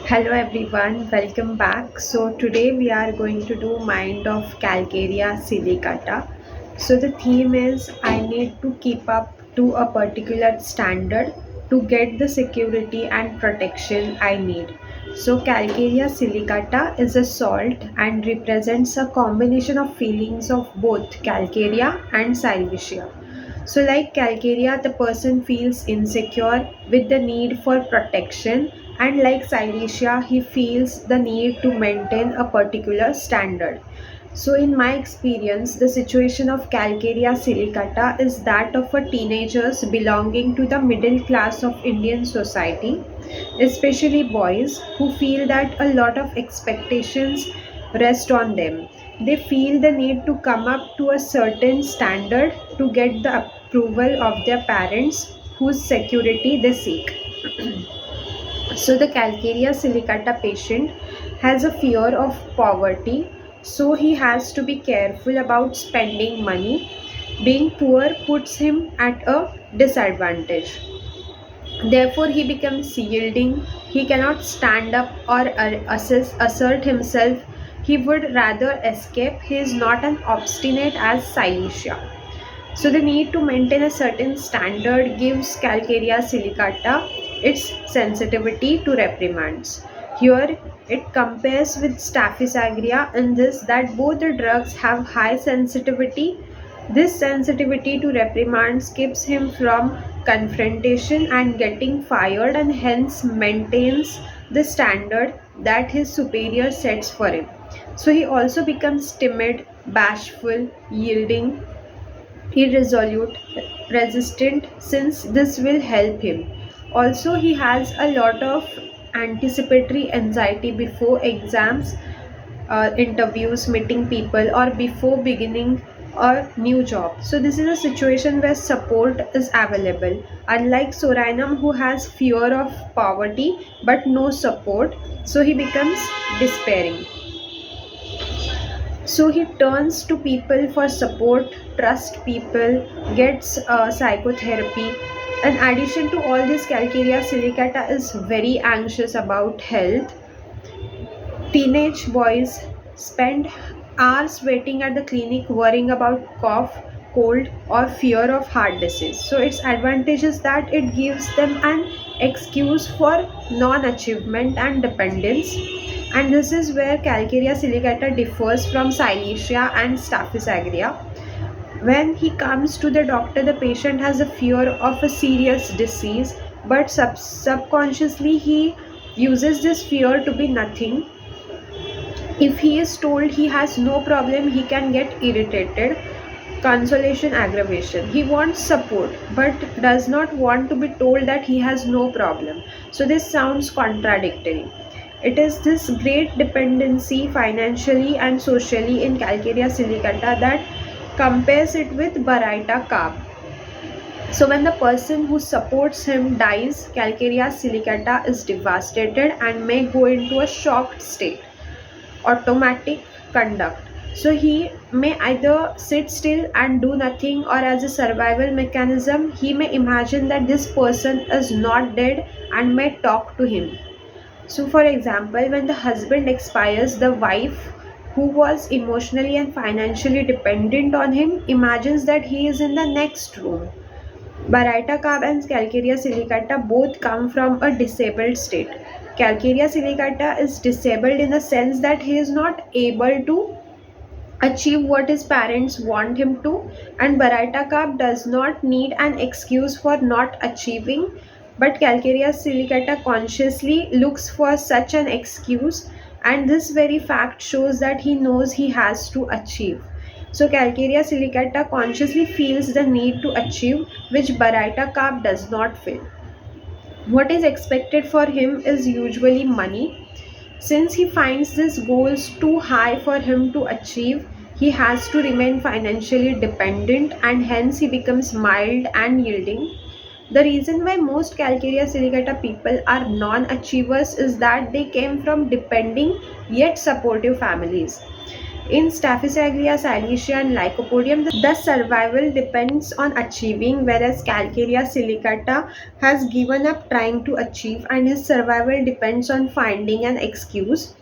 Hello everyone, welcome back. So today we are going to do Mind of Calcarea Silicata. So the theme is I need to keep up to a particular standard to get the security and protection I need. So Calcarea Silicata is a salt and represents a combination of feelings of both Calcarea and Silvicia. So, like Calcaria, the person feels insecure with the need for protection, and like Silesia, he feels the need to maintain a particular standard. So, in my experience, the situation of Calcaria silicata is that of a teenagers belonging to the middle class of Indian society, especially boys who feel that a lot of expectations rest on them. They feel the need to come up to a certain standard to get the approval of their parents whose security they seek. So the Calcarea silicata patient has a fear of poverty, so he has to be careful about spending money. Being poor puts him at a disadvantage. Therefore, he becomes yielding. He cannot stand up or assert himself. He would rather escape. He is not an obstinate as Silesia. So the need to maintain a certain standard gives Calcarea silicata its sensitivity to reprimands. Here it compares with Staphylos aureus in this that both the drugs have high sensitivity. This sensitivity to reprimands keeps him from confrontation and getting fired and hence maintains the standard that his superior sets for him. So he also becomes timid, bashful, yielding, irresolute, resistant, since this will help him. Also, he has a lot of anticipatory anxiety before exams, interviews, meeting people, or before beginning a new job. So, this is a situation where support is available. Unlike Soranam, who has fear of poverty but no support, so he becomes despairing. So he turns to people for support, trust people, gets psychotherapy. In addition to all this, Calcarea silicata is very anxious about health. Teenage boys spend hours waiting at the clinic worrying about cough, cold, or fear of heart disease. So its advantage is that it gives them an excuse for non-achievement and dependence. And this is where Calcarea silicata differs from Silesia and Staphylos aureus. When he comes to the doctor, the patient has a fear of a serious disease, but subconsciously he uses this fear to be nothing. If he is told he has no problem, he can get irritated. Consolation aggravation. He wants support but does not want to be told that he has no problem. So this sounds contradictory. It is this great dependency financially and socially in Calcarea silicata that compares it with Baraita carb. So when the person who supports him dies, Calcarea silicata is devastated and may go into a shocked state. Automatic conduct. So he may either sit still and do nothing, or as a survival mechanism, he may imagine that this person is not dead and may talk to him. So, for example, when the husband expires, the wife, who was emotionally and financially dependent on him, imagines that he is in the next room. Baraita carb and Calcarea silicata both come from a disabled state. Calcarea silicata is disabled in the sense that he is not able to achieve what his parents want him to, and Baraita carb does not need an excuse for not achieving, but Calcarea silicata consciously looks for such an excuse, and this very fact shows that he knows he has to achieve. So Calcarea silicata consciously feels the need to achieve, which Baraita carb does not feel. What is expected for him is usually money. Since he finds these goals too high for him to achieve, he has to remain financially dependent and hence he becomes mild and yielding. The reason why most Calcarea silicata people are non achievers is that they came from depending yet supportive families. In Staphysagria, Cilicia, and Lycopodium, the survival depends on achieving, whereas Calcarea silicata has given up trying to achieve, and his survival depends on finding an excuse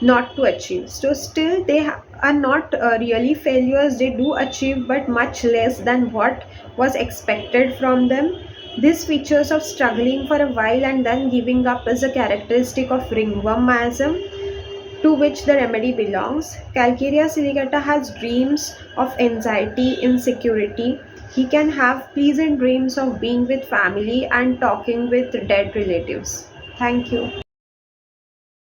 not to achieve. So, still, they are not really failures, they do achieve, but much less than what was expected from them. These features of struggling for a while and then giving up is a characteristic of ringwormism, to which the remedy belongs. Calcarea silicata has dreams of anxiety, insecurity. He can have pleasant dreams of being with family and talking with dead relatives. Thank you.